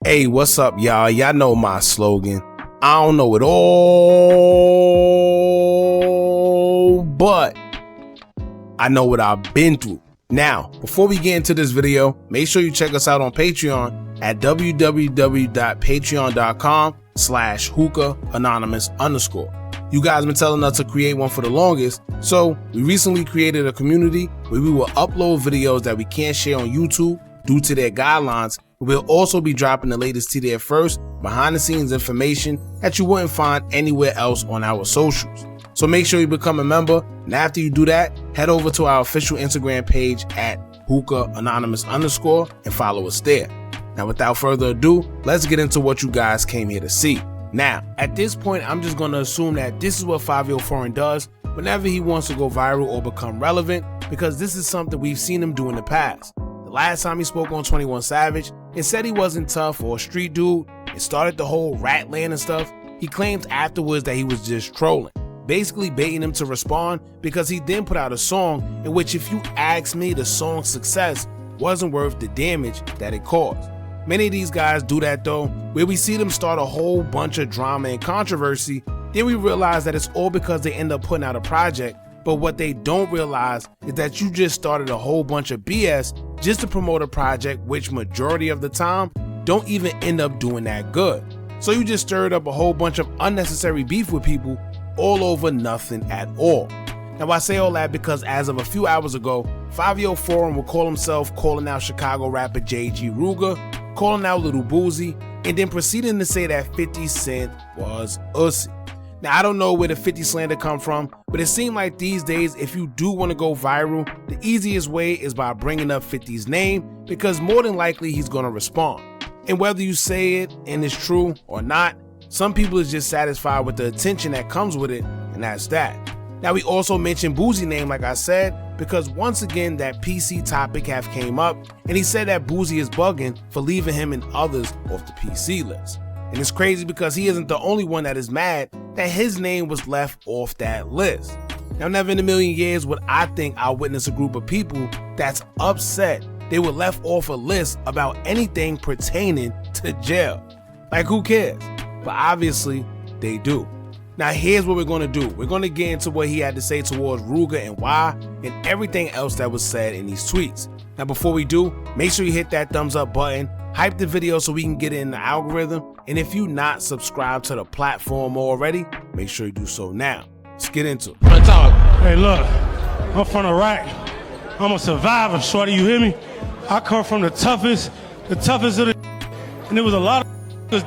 Hey, what's up, y'all? Y'all know my slogan. I don't know it all, but I know what I've been through. Now, before we get into this video, make sure you check us out on Patreon at www.patreon.com/Hookah Anonymous _. You guys been telling us to create one for the longest, so we recently created a community where we will upload videos that we can't share on YouTube due to their guidelines. We'll also be dropping the latest to there first, behind the scenes information that you wouldn't find anywhere else on our socials. So make sure you become a member, and after you do that, head over to our official Instagram page at Hookah Anonymous _ and follow us there. Now without further ado, let's get into what you guys came here to see. Now, at this point, I'm just gonna assume that this is what Fivio Foreign does whenever he wants to go viral or become relevant, because this is something we've seen him do in the past. The last time he spoke on 21 Savage and said he wasn't tough or a street dude and started the whole rat land and stuff, he claimed afterwards that he was just trolling, basically baiting him to respond, because he then put out a song in which, if you ask me, the song's success wasn't worth the damage that it caused. Many of these guys do that though, where we see them start a whole bunch of drama and controversy, then we realize that it's all because they end up putting out a project, but what they don't realize is that you just started a whole bunch of BS just to promote a project which majority of the time don't even end up doing that good. So you just stirred up a whole bunch of unnecessary beef with people all over nothing at all. Now I say all that because as of a few hours ago, Fivio Foreign will call himself calling out Chicago rapper JHE Rooga, calling out Little Boosie, and then proceeding to say that 50 Cent was ussy. Now I don't know where the 50 slander come from, but it seemed like these days if you do want to go viral, the easiest way is by bringing up 50's name, because more than likely he's going to respond. And whether you say it and it's true or not, some people is just satisfied with the attention that comes with it, and that's that. Now we also mentioned Boosie's name, like I said, because once again that PC topic have came up, and he said that Boosie is bugging for leaving him and others off the PC list. And it's crazy because he isn't the only one that is mad that his name was left off that list. Now never in a million years would I think I'll witness a group of people that's upset they were left off a list about anything pertaining to jail. Like, who cares? But obviously they do. Now here's what we're going to do. We're going to get into what he had to say towards Rooga and why, and everything else that was said in these tweets. Now before we do, make sure you hit that thumbs up button, hype the video so we can get it in the algorithm, and if you not subscribed to the platform already, make sure you do so now. Let's get into it. Hey look, I'm from Iraq. I'm a survivor, shorty, you hear me? I come from the toughest of the, and there was a lot of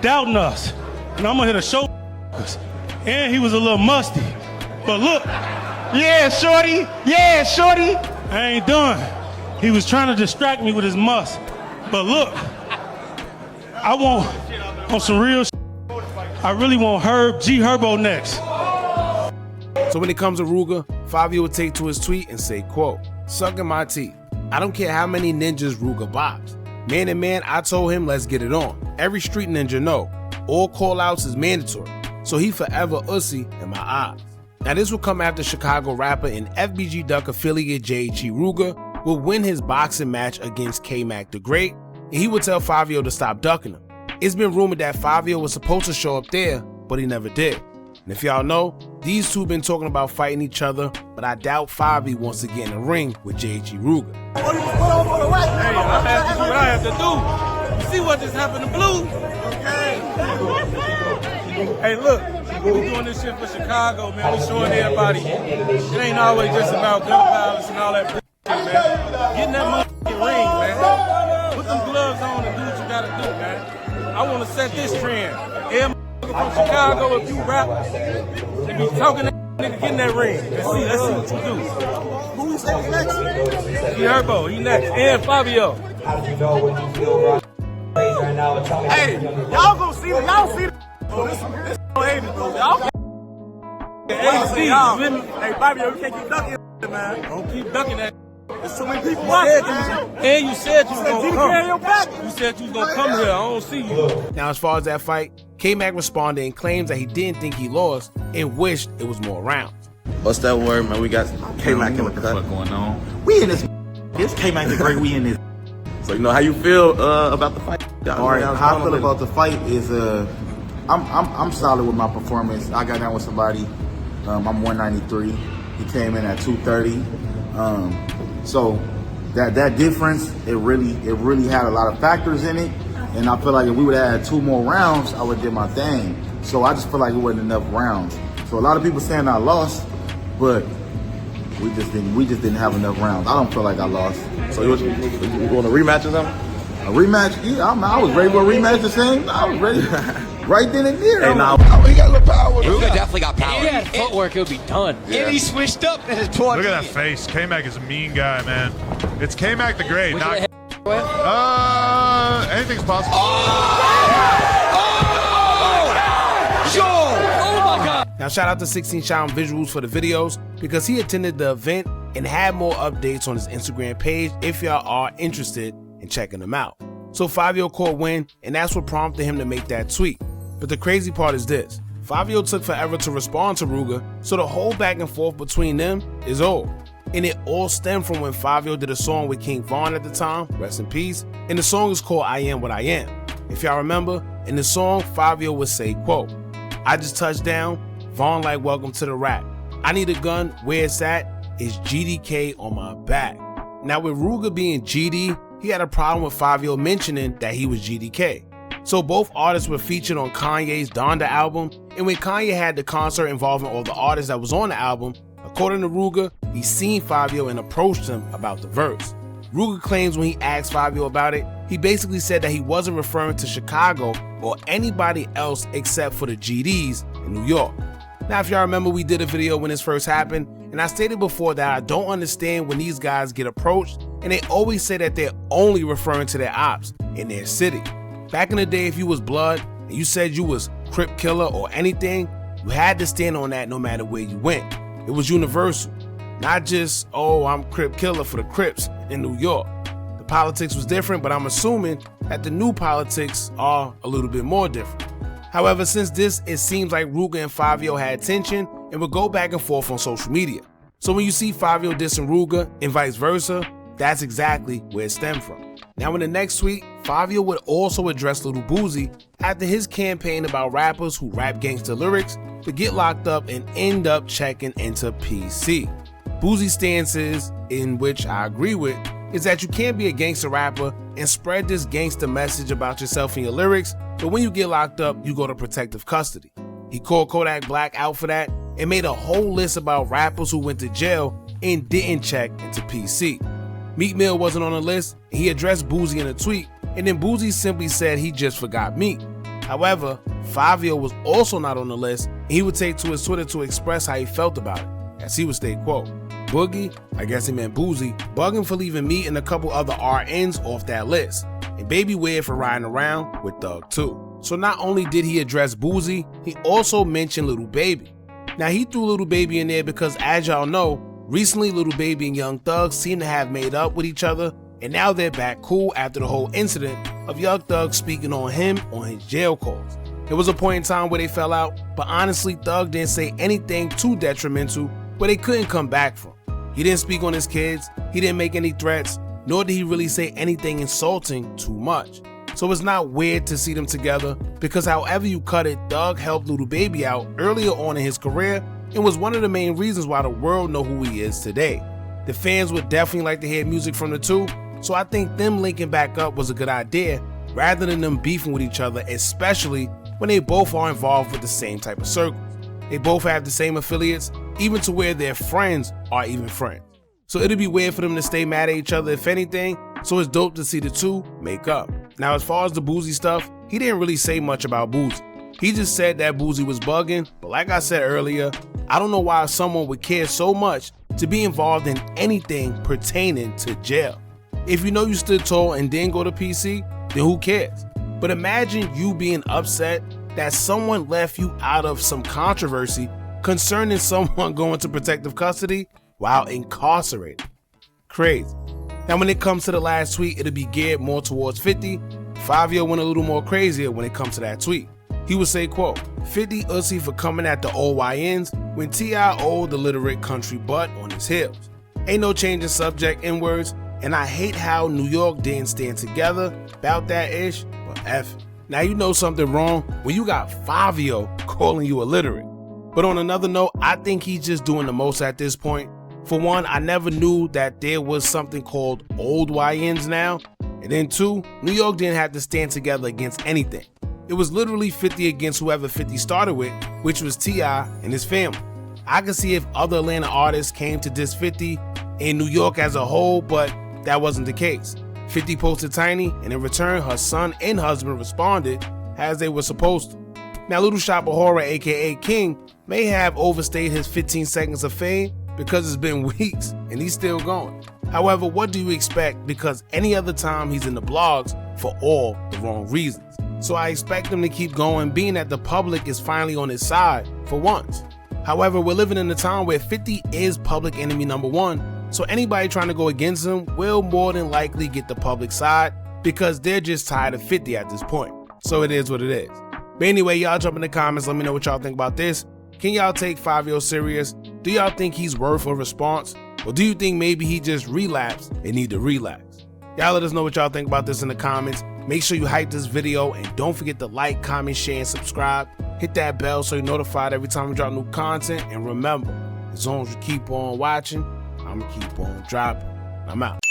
doubting us, and I'm gonna hit a show. And he was a little musty. But look. Yeah, shorty. Yeah, shorty. I ain't done. He was trying to distract me with his must. But look. I want, on some real shit, I really want G Herbo next. So when it comes to Rooga, Fivio would take to his tweet and say, quote, "Sucking my teeth. I don't care how many ninjas Rooga bops. Man and man, I told him let's get it on. Every street ninja know. All call outs is mandatory. So he forever ussy in my eyes." Now this will come after Chicago rapper and FBG Duck affiliate JHE Rooga will win his boxing match against Kmac the Great, and he would tell Fivio to stop ducking him. It's been rumored that Fivio was supposed to show up there, but he never did. And if y'all know, these two been talking about fighting each other, but I doubt Fivio wants to get in a ring with JHE Rooga. Hey, I'm asking you what I have to do. You see what just happened to Blue? Okay. Hey, look, we doing this shit for Chicago, man. We showing everybody it ain't always just about gun violence and all that shit, man. Get in that motherfucking ring, man. Put them gloves on and do what you gotta do, man. I want to set this trend. Every motherfucker from Chicago, if you rap and be talking that nigga, get in that ring. Let's see what you do. Who's next? He Herbo, he next. And Fivio. Hey, y'all gonna see it. Y'all see it. Oh, this haters, bro. Y'all hey, Fivio, you can't keep ducking man. Don't keep ducking that. There's so many people watching. And you said you was gonna come. You said you was gonna come here. I don't see you. Now as far as that fight, Kmac responded and claims that he didn't think he lost and wished it was more rounds. What's that word, man? We got Kmac in the cut. What's going on? We in this. It's Kmac the Great. We in this. So you know how you feel about the fight? All right, how I feel about the fight is I'm solid with my performance. I got down with somebody. I'm 193. He came in at 230. So that difference, it really had a lot of factors in it. And I feel like if we would have had 2 more rounds, I would have did my thing. So I just feel like it wasn't enough rounds. So a lot of people saying I lost, but we just didn't have enough rounds. I don't feel like I lost. So you want a rematch or something? A rematch? Yeah, I was ready for a rematch the same. I was ready right then and there. Hey, now he got a little power. Rooga definitely got power. If he had footwork, it would be done. Yeah. And he switched up in his 20. Look at that face. Kmac is a mean guy, man. It's Kmac the Great. Anything's possible. Now shout out to 16 Shine Visuals for the videos because he attended the event and had more updates on his Instagram page if y'all are interested in checking them out. So Fivio caught wind, and that's what prompted him to make that tweet. But the crazy part is this: Fivio took forever to respond to Rooga, so the whole back and forth between them is old. And it all stemmed from when Fivio did a song with King Von at the time, rest in peace, and the song is called I Am What I Am. If y'all remember, in the song, Fivio would say, quote, "I just touched down, Von like welcome to the rap. I need a gun, where it's at, is GDK on my back." Now with Rooga being GD, he had a problem with Fivio mentioning that he was GDK. So both artists were featured on Kanye's Donda album, and when Kanye had the concert involving all the artists that was on the album, according to Rooga, he seen Fivio and approached him about the verse. Rooga claims when he asked Fivio about it, he basically said that he wasn't referring to Chicago or anybody else except for the GDs in New York. Now if y'all remember, we did a video when this first happened, and I stated before that I don't understand when these guys get approached and they always say that they're only referring to their ops in their city. Back in the day, if you was blood and you said you was Crip killer or anything, you had to stand on that no matter where you went. It was universal, not just, oh, I'm Crip killer for the Crips in New York. The politics was different, but I'm assuming that the new politics are a little bit more different. However, since this, it seems like Rooga and Fivio had tension and would go back and forth on social media. So when you see Fivio dissing Rooga and vice versa, that's exactly where it stemmed from. Now in the next tweet, Fivio would also address Lil Boosie after his campaign about rappers who rap gangster lyrics to get locked up and end up checking into PC. Boosie's stance is, in which I agree with, is that you can't be a gangster rapper and spread this gangster message about yourself in your lyrics, but when you get locked up, you go to protective custody. He called Kodak Black out for that and made a whole list about rappers who went to jail and didn't check into PC. Meek Mill wasn't on the list, and he addressed Boosie in a tweet, and then Boosie simply said he just forgot Meek. However, Fivio was also not on the list, and he would take to his Twitter to express how he felt about it, as he would state, quote, "Boogie," I guess he meant Boosie, "bugging for leaving me and a couple other RNs off that list, and Baby Weird for riding around with Thug too." So not only did he address Boosie, he also mentioned Lil Baby. Now he threw Lil Baby in there because, as y'all know, recently Lil Baby and Young Thug seem to have made up with each other, and now they're back cool after the whole incident of Young Thug speaking on him on his jail calls. There was a point in time where they fell out, but honestly Thug didn't say anything too detrimental where they couldn't come back from. He didn't speak on his kids, he didn't make any threats, nor did he really say anything insulting too much. So it's not weird to see them together, because however you cut it, Thug helped Lil Baby out earlier on in his career and was one of the main reasons why the world know who he is today. The fans would definitely like to hear music from the two, so I think them linking back up was a good idea rather than them beefing with each other, especially when they both are involved with the same type of circles. They both have the same affiliates, even to where their friends are even friends. So it'd be weird for them to stay mad at each other if anything, so it's dope to see the two make up. Now as far as the Boosie stuff, he didn't really say much about Boosie. He just said that Boosie was bugging, but like I said earlier, I don't know why someone would care so much to be involved in anything pertaining to jail. If you know you stood tall and didn't go to PC, then who cares? But imagine you being upset that someone left you out of some controversy concerning someone going to protective custody while incarcerated. Crazy. Now when it comes to the last tweet, it'll be geared more towards 50. Fivio went a little more crazier when it comes to that tweet. He would say, quote, 50 Ussy for coming at the OYNs when T.I. owed the literate country butt on his heels. Ain't no change in subject in words, And I hate how New York didn't stand together about that ish, but F it. Now you know something wrong when you got Fivio calling you illiterate. But on another note, I think he's just doing the most at this point. For one, I never knew that there was something called old YNs now. And then two, New York didn't have to stand together against anything. It was literally 50 against whoever 50 started with, which was T.I. and his family. I could see if other Atlanta artists came to diss 50 in New York as a whole, but that wasn't the case. 50 posted Tiny, and in return, her son and husband responded as they were supposed to. Now, Little Shop of Horror, aka King, may have overstayed his 15 seconds of fame because it's been weeks and he's still going. However, what do you expect? Because any other time he's in the blogs for all the wrong reasons. So I expect him to keep going, being that the public is finally on his side for once. However, we're living in a time where 50 is public enemy number one, so anybody trying to go against him will more than likely get the public side because they're just tired of 50 at this point. So it is what it is. But anyway, y'all jump in the comments, let me know what y'all think about this. Can y'all take Fivio serious? Do y'all think he's worth a response? Or do you think maybe he just relapsed and need to relax? Y'all let us know what y'all think about this in the comments. Make sure you hype this video and don't forget to like, comment, share, and subscribe. Hit that bell so you're notified every time we drop new content. And remember, as long as you keep on watching, I'm gonna keep on dropping. I'm out.